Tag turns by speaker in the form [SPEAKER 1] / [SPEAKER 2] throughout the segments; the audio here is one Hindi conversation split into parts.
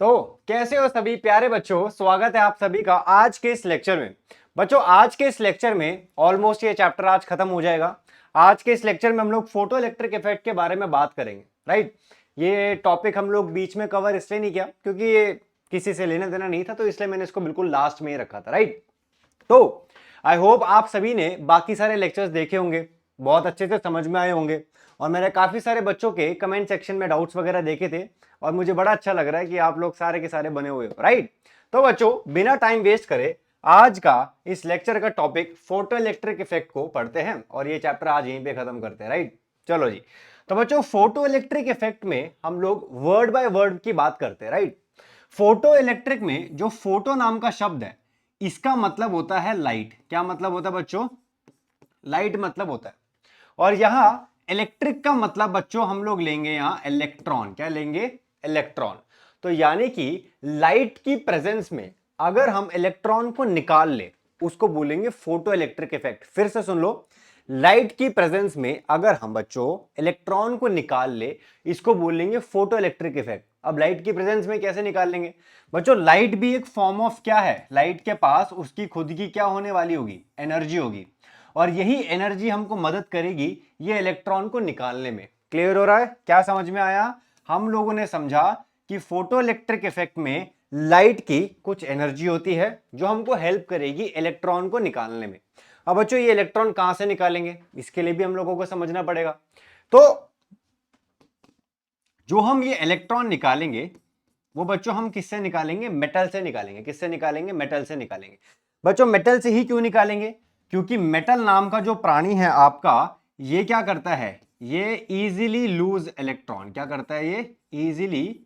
[SPEAKER 1] तो कैसे हो सभी प्यारे बच्चों, स्वागत है आप सभी का आज के इस लेक्चर में। बच्चों आज के इस लेक्चर में ऑलमोस्ट ये चैप्टर आज खत्म हो जाएगा। आज के इस लेक्चर में हम लोग फोटो इलेक्ट्रिक इफेक्ट के बारे में बात करेंगे, राइट। ये टॉपिक हम लोग बीच में कवर इसलिए नहीं किया क्योंकि ये किसी से लेना देना नहीं था, तो इसलिए मैंने इसको बिल्कुल लास्ट में ही रखा था, राइट। तो आई होप आप सभी ने बाकी सारे लेक्चर्स देखे होंगे, बहुत अच्छे से समझ में आए होंगे, और मैंने काफी सारे बच्चों के कमेंट सेक्शन में डाउट्स वगैरह देखे थे और मुझे बड़ा अच्छा लग रहा है कि आप लोग सारे के सारे बने हुए हो, राइट। तो बच्चों बिना टाइम वेस्ट करे आज का इस लेक्चर का टॉपिक फोटो इलेक्ट्रिक इफेक्ट को पढ़ते हैं और ये चैप्टर आज यहीं पे खत्म करते हैं, राइट। चलो जी। तो बच्चों फोटो इलेक्ट्रिक इफेक्ट में हम लोग वर्ड बाय वर्ड की बात करते हैं, राइट। फोटो इलेक्ट्रिक में जो फोटो नाम का शब्द है इसका मतलब होता है लाइट। क्या मतलब होता है बच्चों? लाइट मतलब होता है। और यहां इलेक्ट्रिक का मतलब बच्चों हम लोग लेंगे यहां इलेक्ट्रॉन। क्या लेंगे? इलेक्ट्रॉन। तो यानी कि लाइट की प्रेजेंस में अगर हम इलेक्ट्रॉन को निकाल ले उसको बोलेंगे फोटो इलेक्ट्रिक इफेक्ट। फिर से सुन लो, लाइट की प्रेजेंस में अगर हम बच्चों इलेक्ट्रॉन को निकाल ले इसको बोलेंगे फोटो इलेक्ट्रिक इफेक्ट। अब लाइट की प्रेजेंस में कैसे निकालेंगे बच्चों? लाइट भी एक फॉर्म ऑफ क्या है? लाइट के पास उसकी खुद की क्या होने वाली होगी? एनर्जी होगी, और यही एनर्जी हमको मदद करेगी ये इलेक्ट्रॉन को निकालने में। क्लियर हो रहा है? क्या समझ में आया? हम लोगों ने समझा कि फोटो इलेक्ट्रिक इफेक्ट में लाइट की कुछ एनर्जी होती है जो हमको हेल्प करेगी इलेक्ट्रॉन को निकालने में। अब बच्चों ये इलेक्ट्रॉन कहां से निकालेंगे इसके लिए भी हम लोगों को समझना पड़ेगा। तो जो हम ये इलेक्ट्रॉन निकालेंगे वो बच्चों हम किससे निकालेंगे? मेटल से निकालेंगे। किससे निकालेंगे? मेटल से निकालेंगे। बच्चों मेटल से ही क्यों निकालेंगे? क्योंकि मेटल नाम का जो प्राणी है आपका, ये क्या करता है? ये इजीली लूज इलेक्ट्रॉन। क्या करता है? ये इजीली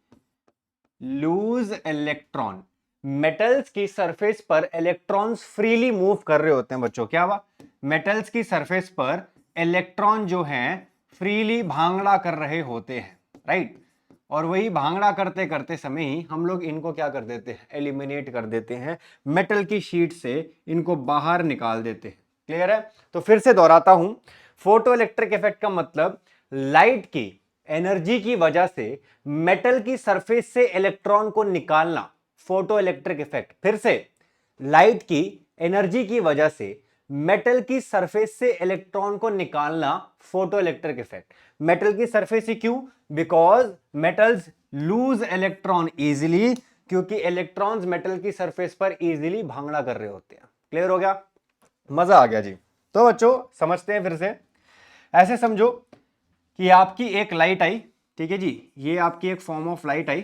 [SPEAKER 1] लूज इलेक्ट्रॉन। मेटल्स की सरफेस पर इलेक्ट्रॉन्स फ्रीली मूव कर रहे होते हैं बच्चों। क्या हुआ? मेटल्स की सरफेस पर इलेक्ट्रॉन जो हैं फ्रीली भांगड़ा कर रहे होते हैं, राइट। और वही भांगड़ा करते करते समय ही हम लोग इनको क्या कर देते हैं? एलिमिनेट कर देते हैं मेटल की शीट से, इनको बाहर निकाल देते हैं। क्लियर है? तो फिर से दोहराता हूं, फोटो इलेक्ट्रिक इफेक्ट का मतलब लाइट की एनर्जी की वजह से मेटल की सरफेस से इलेक्ट्रॉन को निकालना, फोटो इलेक्ट्रिक इफेक्ट। फिर से, लाइट की एनर्जी की वजह से मेटल की सरफेस से इलेक्ट्रॉन को निकालना, फोटो इलेक्ट्रिक इफेक्ट। मेटल की सरफेस ही क्यों? Because metals loose electron easily, क्योंकि इलेक्ट्रॉन्स मेटल की सरफेस पर इजीली भांगड़ा कर रहे होते हैं। क्लियर हो गया? मजा आ गया जी। तो बच्चों समझते हैं फिर से। ऐसे समझो कि आपकी एक लाइट आई, ठीक है जी, ये आपकी एक फॉर्म ऑफ लाइट आई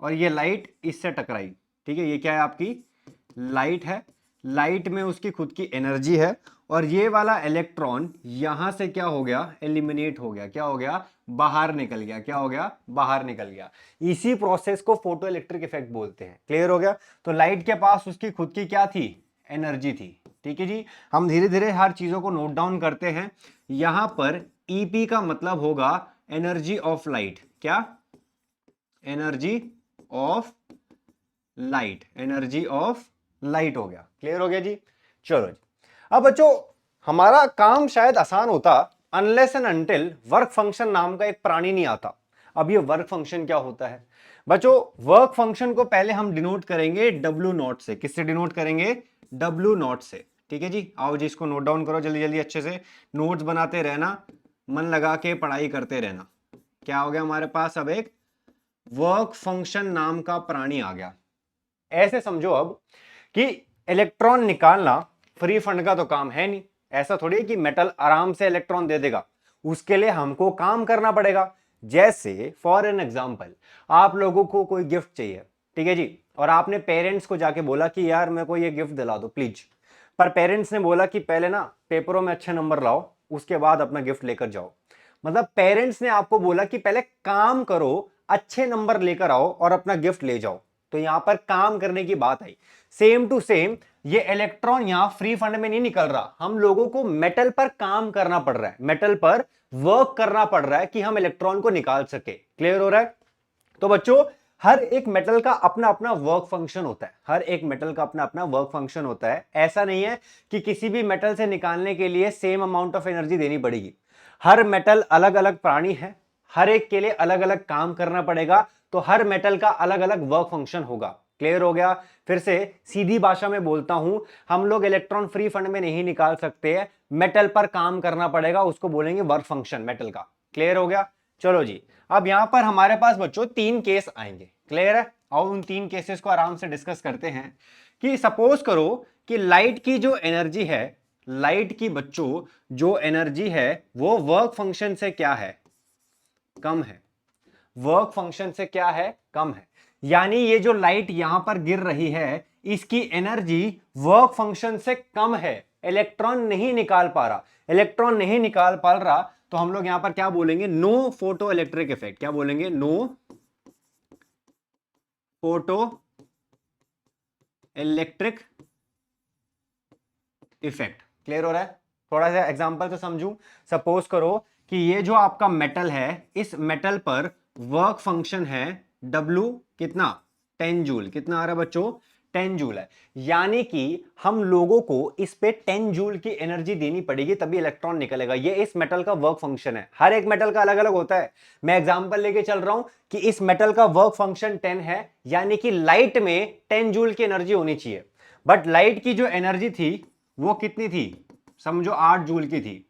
[SPEAKER 1] और ये लाइट इससे टकराई, ठीक है। ये क्या है? आपकी लाइट है। लाइट में उसकी खुद की एनर्जी है और ये वाला इलेक्ट्रॉन यहां से क्या हो गया? एलिमिनेट हो गया। क्या हो गया? बाहर निकल गया। क्या हो गया? बाहर निकल गया। इसी प्रोसेस को फोटो इलेक्ट्रिक इफेक्ट बोलते हैं। क्लियर हो गया? तो लाइट के पास उसकी खुद की क्या थी? एनर्जी थी। ठीक है जी। हम धीरे धीरे हर चीजों को नोट डाउन करते हैं। यहां पर ईपी का मतलब होगा एनर्जी ऑफ लाइट। क्या? Energy of light. Energy of light हो गया। क्लियर हो गया जी? चलो जी। अब बच्चों हमारा काम शायद आसान होता unless and until work function नाम का एक प्राणी नहीं आता। अब ये वर्क फंक्शन क्या होता है बच्चों? वर्क फंक्शन को पहले हम डिनोट करेंगे डब्ल्यू नॉट से। किससे डिनोट करेंगे? डब्ल्यू नॉट से। ठीक है जी। आओ जी, इसको नोट डाउन करो जल्दी जल्दी, अच्छे से नोट्स बनाते रहना, मन लगा के पढ़ाई करते रहना। क्या हो गया हमारे पास? अब एक वर्क फंक्शन नाम का प्राणी आ गया। ऐसे समझो अब कि इलेक्ट्रॉन निकालना फ्री फंड का तो काम है नहीं। ऐसा थोड़ी कि मेटल आराम से इलेक्ट्रॉन दे देगा, उसके लिए हमको काम करना पड़ेगा। जैसे फॉर एन एग्जांपल, आप लोगों को कोई गिफ्ट चाहिए, ठीक है जी, और आपने पेरेंट्स को जाके बोला कि यार मेरे को ये गिफ्ट दिला दो प्लीज। पर पेरेंट्स ने बोला कि पहले ना पेपरों में अच्छे नंबर लाओ, उसके बाद अपना गिफ्ट लेकर जाओ। मतलब पेरेंट्स ने आपको बोला कि पहले काम करो, अच्छे नंबर लेकर आओ और अपना गिफ्ट ले जाओ। तो यहां पर काम करने की बात आई। सेम टू सेम ये इलेक्ट्रॉन यहां फ्री फंड में नहीं निकल रहा, हम लोगों को मेटल पर काम करना पड़ रहा है, मेटल पर वर्क करना पड़ रहा है कि हम इलेक्ट्रॉन को निकाल सके। क्लियर हो रहा है? तो बच्चों हर एक मेटल का अपना अपना वर्क फंक्शन होता है। हर एक मेटल का अपना अपना वर्क फंक्शन होता है। ऐसा नहीं है कि किसी भी मेटल से निकालने के लिए सेम अमाउंट ऑफ एनर्जी देनी पड़ेगी। हर मेटल अलग अलग प्राणी है, हर एक के लिए अलग अलग काम करना पड़ेगा, तो हर मेटल का अलग अलग वर्क फंक्शन होगा। क्लियर हो गया? फिर से सीधी भाषा में बोलता हूं, हम लोग इलेक्ट्रॉन फ्री फंड में नहीं निकाल सकते हैं, मेटल पर काम करना पड़ेगा, उसको बोलेंगे वर्क फंक्शन मेटल का। क्लियर हो गया? चलो जी, अब यहां पर हमारे पास बच्चों 3 केस आएंगे। क्लियर है? और उन 3 केसेस को आराम से डिस्कस करते हैं कि सपोज करो कि लाइट की जो एनर्जी है, लाइट की बच्चों जो एनर्जी है वो वर्क फंक्शन से क्या है? कम है। वर्क फंक्शन से क्या है? कम है। यानी ये जो लाइट यहां पर गिर रही है इसकी एनर्जी वर्क फंक्शन से कम है, इलेक्ट्रॉन नहीं निकाल पा रहा। इलेक्ट्रॉन नहीं निकाल पा रहा तो हम लोग यहां पर क्या बोलेंगे? No photo electric effect. क्या बोलेंगे? No photo electric effect. Clear हो रहा है? थोड़ा सा एग्जांपल से समझूं। सपोज करो कि ये जो आपका मेटल है, इस मेटल पर वर्क फंक्शन है W कितना? 10 जूल। कितना आ रहा है बच्चों? 10 जूल है। यानी कि हम लोगों को इस पे 10 जूल की एनर्जी देनी पड़ेगी तभी इलेक्ट्रॉन निकलेगा। ये इस मेटल का वर्क फंक्शन है। हर एक मेटल का अलग अलग होता है। मैं एग्जांपल लेके चल रहा हूं कि इस मेटल का वर्क फंक्शन 10 है, यानी कि लाइट में 10 जूल की एनर्जी होनी चाहिए। बट लाइट की जो एनर्जी थी वो कितनी थी? समझो 8 जूल की थी।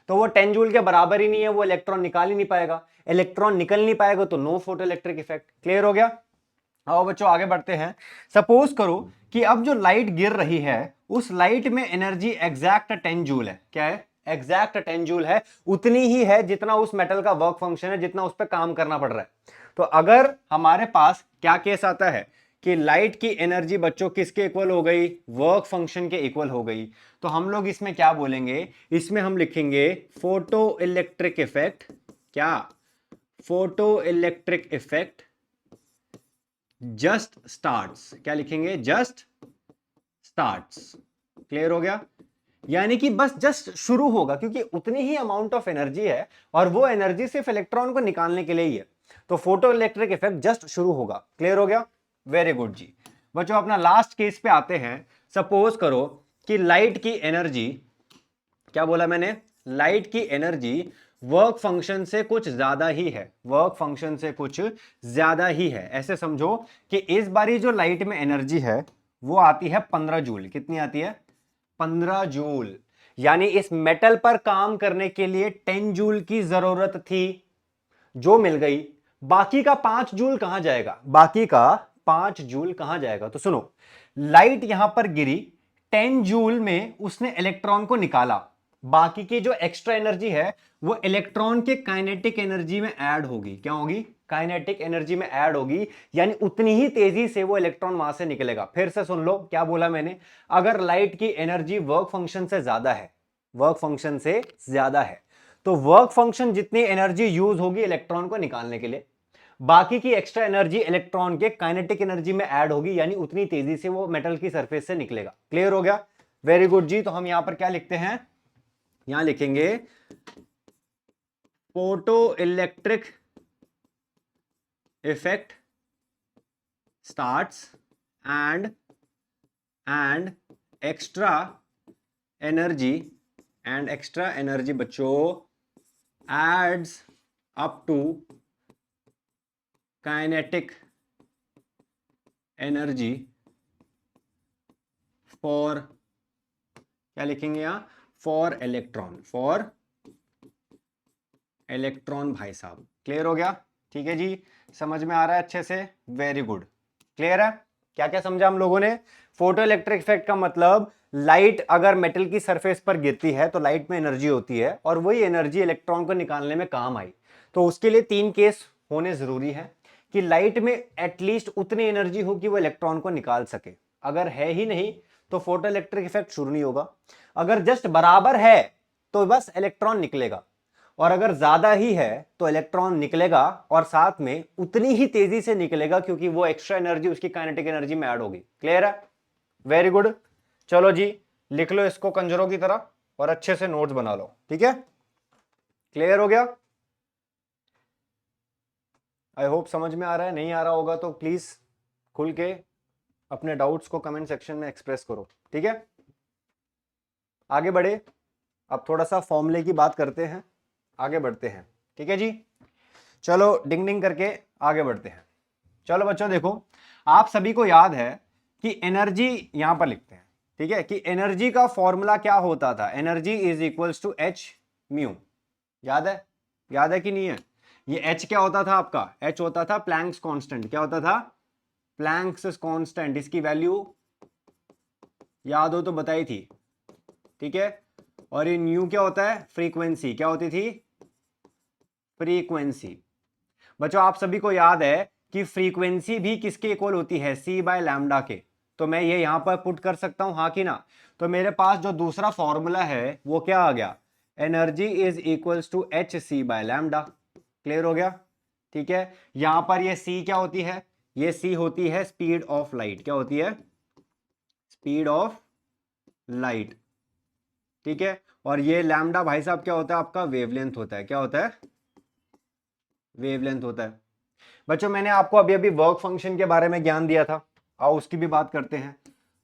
[SPEAKER 1] तो वो 10 जूल के बराबर ही नहीं है, वो इलेक्ट्रॉन निकाल ही नहीं पाएगा। इलेक्ट्रॉन निकल नहीं पाएगा तो no photo electric effect. Clear हो गया? आओ बच्चों आगे बढ़ते हैं। सपोज करो कि अब जो लाइट गिर रही है उस लाइट में एनर्जी एग्जैक्ट 10 जूल है। क्या है? एग्जैक्ट 10 जूल है। उतनी ही है जितना उस मेटल का वर्क फंक्शन है, जितना उस पर काम करना पड़ रहा है। तो अगर हमारे पास क्या केस आता है कि लाइट की एनर्जी बच्चों किसके इक्वल हो गई? वर्क फंक्शन के इक्वल हो गई। तो हम लोग इसमें क्या बोलेंगे? इसमें हम लिखेंगे फोटो इलेक्ट्रिक इफेक्ट। क्या? Photo electric effect just starts. क्या लिखेंगे? Just starts. क्लियर हो गया? यानी कि बस जस्ट शुरू होगा, क्योंकि उतनी ही अमाउंट ऑफ एनर्जी है और वो एनर्जी सिर्फ इलेक्ट्रॉन को निकालने के लिए ही है। तो फोटो इलेक्ट्रिक इफेक्ट जस्ट शुरू होगा। क्लियर हो गया? वेरी गुड जी। बच्चों अपना लास्ट केस पे आते हैं। सपोज करो कि लाइट की एनर्जी, क्या बोला मैंने? लाइट की एनर्जी वर्क फंक्शन से कुछ ज्यादा ही है। वर्क फंक्शन से कुछ ज्यादा ही है। ऐसे समझो कि इस बारी जो लाइट में एनर्जी है वो आती है 15 जूल। कितनी आती है? 15 जूल। यानी इस मेटल पर काम करने के लिए 10 जूल की जरूरत थी, जो मिल गई। बाकी का 5 जूल कहां जाएगा? बाकी का 5 जूल कहां जाएगा? तो सुनो, लाइट यहां पर गिरी, 10 जूल में उसने इलेक्ट्रॉन को निकाला। बाकी की जो एक्स्ट्रा एनर्जी है वो इलेक्ट्रॉन के काइनेटिक एनर्जी में ऐड होगी। क्या होगी? काइनेटिक एनर्जी में ऐड होगी। यानी उतनी ही तेजी से वो इलेक्ट्रॉन वहां से निकलेगा। फिर से सुन लो क्या बोला मैंने। अगर लाइट की एनर्जी वर्क फंक्शन से ज्यादा है, वर्क फंक्शन से ज्यादा है, तो वर्क फंक्शन जितनी एनर्जी यूज होगी इलेक्ट्रॉन को निकालने के लिए, बाकी की एक्स्ट्रा एनर्जी इलेक्ट्रॉन के काइनेटिक एनर्जी में ऐड होगी, यानी उतनी तेजी से वो मेटल की सरफेस से निकलेगा। क्लियर हो गया? वेरी गुड जी। तो हम यहां पर क्या लिखते हैं? यहां लिखेंगे photo electric effect starts and extra energy बच्चों adds up to kinetic energy for, क्या लिखेंगे यहां? फॉर इलेक्ट्रॉन भाई साहब। क्लियर हो गया? ठीक है जी, समझ में आ रहा है अच्छे से? Very good. क्लियर है? क्या क्या समझा हम लोगों ने? फोटो इलेक्ट्रिक इफेक्ट का मतलब लाइट अगर मेटल की सरफेस पर गिरती है तो लाइट में एनर्जी होती है और वही एनर्जी इलेक्ट्रॉन को निकालने में काम आई। तो उसके लिए 3 केस होने जरूरी है कि लाइट में एटलीस्ट उतनी एनर्जी हो कि वो इलेक्ट्रॉन को निकाल सके। अगर है ही नहीं तो फोटो इलेक्ट्रिक इफेक्ट शुरू नहीं होगा। अगर जस्ट बराबर है तो बस इलेक्ट्रॉन निकलेगा, और अगर ज्यादा ही है तो इलेक्ट्रॉन निकलेगा और साथ में उतनी ही तेजी से निकलेगा, क्योंकि वो एक्स्ट्रा एनर्जी उसकी काइनेटिक एनर्जी में ऐड होगी। क्लियर है? Very good. चलो जी, लिख लो इसको कंजरों की तरह और अच्छे से नोट्स बना लो। ठीक है? क्लियर हो गया? आई होप समझ में आ रहा है। नहीं आ रहा होगा तो प्लीज खुल के अपने डाउट्स को कमेंट सेक्शन में एक्सप्रेस करो। ठीक है? आगे बढ़े। अब थोड़ा सा फॉर्मूले की बात करते हैं, आगे बढ़ते हैं। ठीक है जी? चलो डिंग डिंग करके आगे बढ़ते हैं। चलो बच्चों देखो, आप सभी को याद है कि एनर्जी यहां पर लिखते हैं, ठीक है, कि एनर्जी का फॉर्मूला क्या होता था, energy is equals to h mu. याद है? याद है कि नहीं है? ये एच क्या होता था आपका? एच होता था प्लैंक्स कांस्टेंट। क्या होता था? Planck's constant. इसकी वैल्यू याद हो तो बताई थी, ठीक है। और ये न्यू क्या होता है? फ्रीक्वेंसी। क्या होती थी? फ्रीक्वेंसी। बच्चों आप सभी को याद है कि फ्रीक्वेंसी भी किसके इक्वल होती है? सी बाय लैम्डा के। तो मैं ये यहां पर पुट कर सकता हूं, हाँ कि ना? तो मेरे पास जो दूसरा फॉर्मूला है वो क्या आ गया? Energy is equals to h c by lambda. Clear हो गया? ठीक है। यहां पर ये सी क्या होती है? ये सी होती है स्पीड ऑफ लाइट। क्या होती है? Speed of light. ठीक है। और ये लैम्डा भाई साहब क्या होता है आपका? वेवलेंथ होता है। क्या होता है? वेवलेंथ होता है। बच्चों मैंने आपको अभी अभी वर्क फंक्शन के बारे में ज्ञान दिया था, आओ उसकी भी बात करते हैं।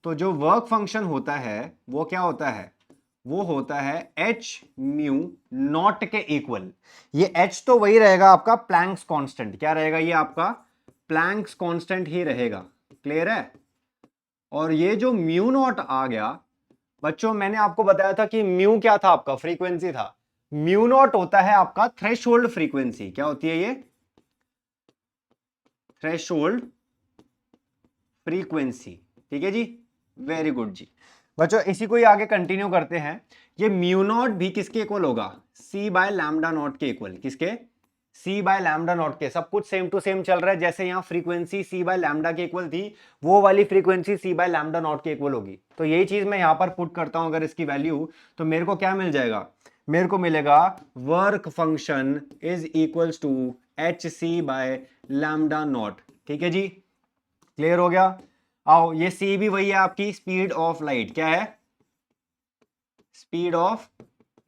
[SPEAKER 1] तो जो वर्क फंक्शन होता है वो क्या होता है? वो होता है एच म्यू नॉट के इक्वल। ये एच तो वही रहेगा आपका प्लैंक्स कांस्टेंट। क्या रहेगा? ये आपका प्लैंक्स कांस्टेंट ही रहेगा। क्लियर है? और ये जो म्यू नॉट आ गया, बच्चों मैंने आपको बताया था कि म्यू क्या था आपका? फ्रीक्वेंसी था। म्यू नॉट होता है आपका थ्रेशोल्ड फ्रीक्वेंसी। क्या होती है ये? Threshold frequency. ठीक है जी, वेरी गुड जी। बच्चों इसी को ही आगे कंटिन्यू करते हैं। ये म्यू नॉट भी किसके इक्वल होगा? सी बाय लैम्डा नॉट के इक्वल। किसके? सी बाय लैम्डा नॉट के। सब कुछ सेम टू सेम चल रहा है। जैसे यहां फ्रीक्वेंसी सी बाय लैम्डा के इक्वल थी, वो वाली frequency c by lambda not के इक्वल होगी। तो यही चीज मैं यहां पर पुट करता हूं अगर इसकी वैल्यू, तो मेरे को क्या मिल जाएगा? मेरे को मिलेगा work function is equals to h c by lambda not. ठीक है जी, क्लियर हो गया? आओ ये सी भी वही है आपकी स्पीड ऑफ लाइट। क्या है? Speed of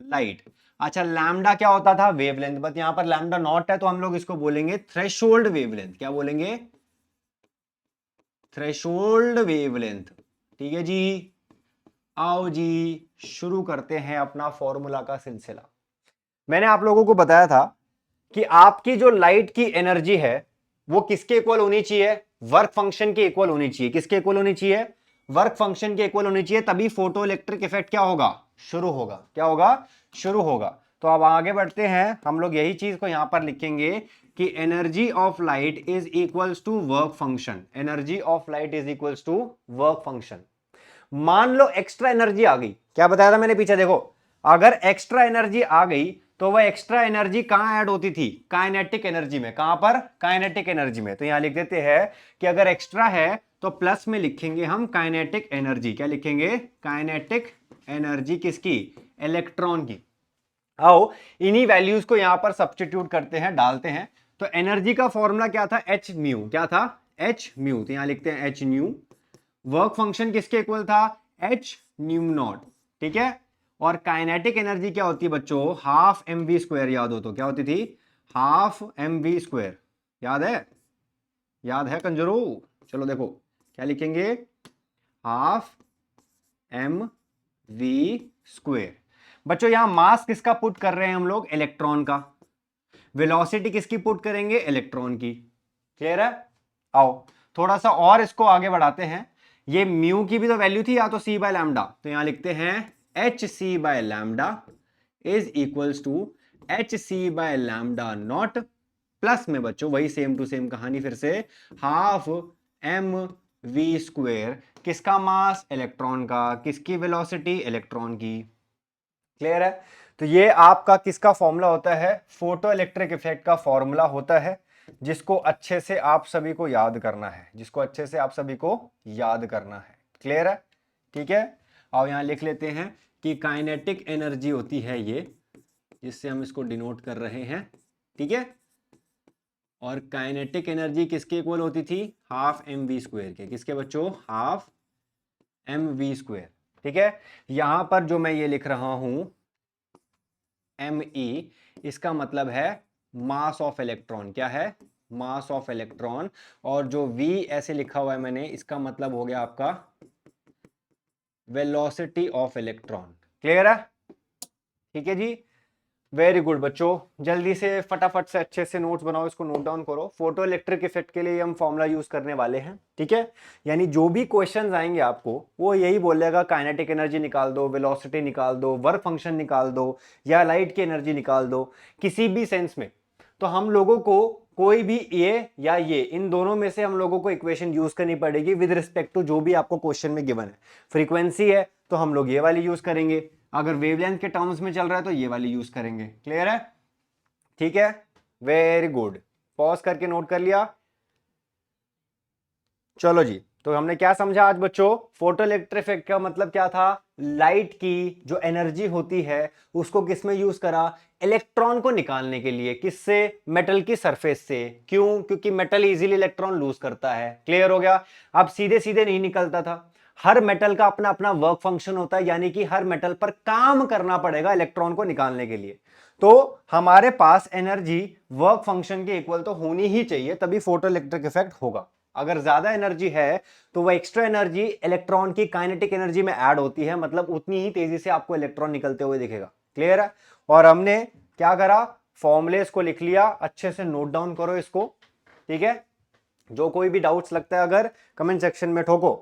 [SPEAKER 1] light. अच्छा लैम्डा क्या होता था? वेवलेंथ। बट यहां पर लैम्डा नॉट है तो हम लोग इसको बोलेंगे थ्रेशोल्ड वेवलेंथ। क्या बोलेंगे? Threshold wavelength. ठीक है जी। आओ जी शुरू करते हैं अपना फॉर्मूला का सिलसिला। मैंने आप लोगों को बताया था कि आपकी जो लाइट की एनर्जी है वो किसके इक्वल होनी चाहिए? वर्क फंक्शन के इक्वल होनी चाहिए। किसके इक्वल होनी चाहिए? वर्क फंक्शन के इक्वल होनी चाहिए, तभी फोटो इलेक्ट्रिक इफेक्ट क्या होगा? शुरू होगा। क्या होगा? शुरू होगा। तो अब आगे बढ़ते हैं, हम लोग यही चीज को यहां पर लिखेंगे कि energy of light is equals to work function. Energy of light is equals to work function. मान लो एक्स्ट्रा एनर्जी आ गई। क्या बताया था मैंने पीछे? देखो, अगर एक्स्ट्रा एनर्जी आ गई तो वह एक्स्ट्रा एनर्जी कहां ऐड होती थी? काइनेटिक एनर्जी में। कहां पर? काइनेटिक एनर्जी में। तो यहां लिख देते हैं कि अगर एक्स्ट्रा है तो प्लस में लिखेंगे हम काइनेटिक एनर्जी। क्या लिखेंगे? Kinetic energy. किसकी? इलेक्ट्रॉन की। आओ इन्हीं वैल्यूज को यहां पर सब्स्टिट्यूट करते हैं, डालते हैं। तो एनर्जी का फॉर्मूला क्या था? H mu. क्या था? H mu. तो यहां लिखते हैं एच न्यू। वर्क फंक्शन किसके इक्वल था? H nu not. ठीक है। और काइनेटिक एनर्जी क्या होती है बच्चों? Half m v square. याद हो तो क्या होती थी? Half m v square. याद है? याद है कंजरो? चलो देखो क्या लिखेंगे? Half m v square. बच्चों यहां मास किसका पुट कर रहे हैं हम लोग? इलेक्ट्रॉन का। वेलोसिटी किसकी पुट करेंगे? इलेक्ट्रॉन की। क्लियर है? आओ थोड़ा सा और इसको आगे बढ़ाते हैं। ये म्यू की भी तो वैल्यू थी या तो सी बाय लैम्डा, तो यहां लिखते हैं h c by lambda is equals to h c by lambda not plus में बच्चों वही सेम टू सेम कहानी फिर से, हाफ एम वी स्क्वेयर। किसका मास? इलेक्ट्रॉन का। किसकी वेलोसिटी? इलेक्ट्रॉन की। क्लियर है? तो ये आपका किसका फॉर्मूला होता है? फोटो इलेक्ट्रिक इफेक्ट का फॉर्मूला होता है, जिसको अच्छे से आप सभी को याद करना है। जिसको अच्छे से आप सभी को याद करना है। क्लियर है? ठीक है। और यहां लिख लेते हैं कि काइनेटिक एनर्जी होती है ये, जिससे हम इसको डिनोट कर रहे हैं। ठीक है। और काइनेटिक एनर्जी किसके इक्वल होती थी? हाफ एम वी स्क्वायर के। किसके बच्चों? Half m v square. ठीक है। यहां पर जो मैं ये लिख रहा हूं एम ई, इसका मतलब है मास ऑफ इलेक्ट्रॉन। क्या है? Mass of electron. और जो वी ऐसे लिखा हुआ है मैंने, इसका मतलब हो गया आपका वेलोसिटी ऑफ इलेक्ट्रॉन। क्लियर है? ठीक है जी। वेरी गुड बच्चों, जल्दी से फटाफट से अच्छे से नोट्स बनाओ, इसको नोट डाउन करो। फोटो इलेक्ट्रिक इफेक्ट के लिए हम फॉर्मूला यूज करने वाले हैं, ठीक है। यानी जो भी क्वेश्चंस आएंगे आपको वो यही बोलेगा काइनेटिक एनर्जी निकाल दो, वेलोसिटी निकाल दो, वर्क फंक्शन निकाल दो, या लाइट की एनर्जी निकाल दो, किसी भी सेंस में। तो हम लोगों को कोई भी ये या ये, इन दोनों में से हम लोगों को इक्वेशन यूज करनी पड़ेगी विद रिस्पेक्ट टू जो भी आपको क्वेश्चन में गिवन है। फ्रीक्वेंसी है तो हम लोग ये वाली यूज करेंगे, अगर वेवलेंथ के टर्म्स में चल रहा है तो ये वाली यूज करेंगे। क्लियर है? ठीक है, वेरी गुड। पॉज करके नोट कर लिया। चलो जी, तो हमने क्या समझा आज बच्चों? फोटो इलेक्ट्रिक इफेक्ट का मतलब क्या था? लाइट की जो एनर्जी होती है उसको किस में यूज करा? इलेक्ट्रॉन को निकालने के लिए। किससे? मेटल की सरफेस से। क्यों? क्योंकि मेटल इजीली इलेक्ट्रॉन लूज करता है। क्लियर हो गया? अब सीधे सीधे नहीं निकलता था, हर मेटल का अपना अपना वर्क फंक्शन होता है, यानी कि हर मेटल पर काम करना पड़ेगा इलेक्ट्रॉन को निकालने के लिए। तो हमारे पास एनर्जी वर्क फंक्शन के इक्वल तो होनी ही चाहिए, तभी फोटो इलेक्ट्रिक इफेक्ट होगा। अगर ज्यादा एनर्जी है तो वह एक्स्ट्रा एनर्जी इलेक्ट्रॉन की काइनेटिक एनर्जी में ऐड होती है, मतलब उतनी ही तेजी से आपको इलेक्ट्रॉन निकलते हुए दिखेगा। क्लियर है? और हमने क्या करा? फॉर्मूलेस को लिख लिया, अच्छे से नोट डाउन करो इसको, ठीक है। जो कोई भी डाउट्स लगता है अगर कमेंट सेक्शन में ठोको।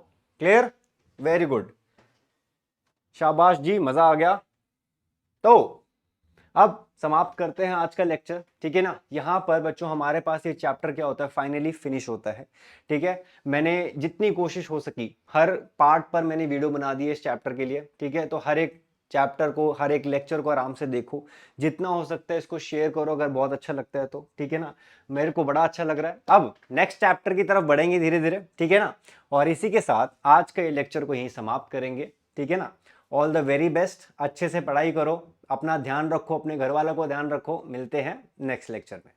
[SPEAKER 1] क्लियर? वेरी गुड, शाबाश जी, मजा आ गया। तो अब समाप्त करते हैं आज का लेक्चर, ठीक है ना। यहां पर बच्चों हमारे पास ये चैप्टर क्या होता है? फाइनली फिनिश होता है, ठीक है। मैंने जितनी कोशिश हो सकी हर पार्ट पर मैंने वीडियो बना दी है इस चैप्टर के लिए, ठीक है। तो हर एक चैप्टर को, हर एक लेक्चर को आराम से देखो, जितना हो सकता है इसको शेयर करो अगर बहुत अच्छा लगता है तो, ठीक है ना। मेरे को बड़ा अच्छा लग रहा है। अब नेक्स्ट चैप्टर की तरफ बढ़ेंगे धीरे धीरे, ठीक है ना। और इसी के साथ आज के लेक्चर को यहीं समाप्त करेंगे, ठीक है ना। ऑल द वेरी बेस्ट, अच्छे से पढ़ाई करो, अपना ध्यान रखो, अपने घर वालों को ध्यान रखो। मिलते हैं नेक्स्ट लेक्चर में।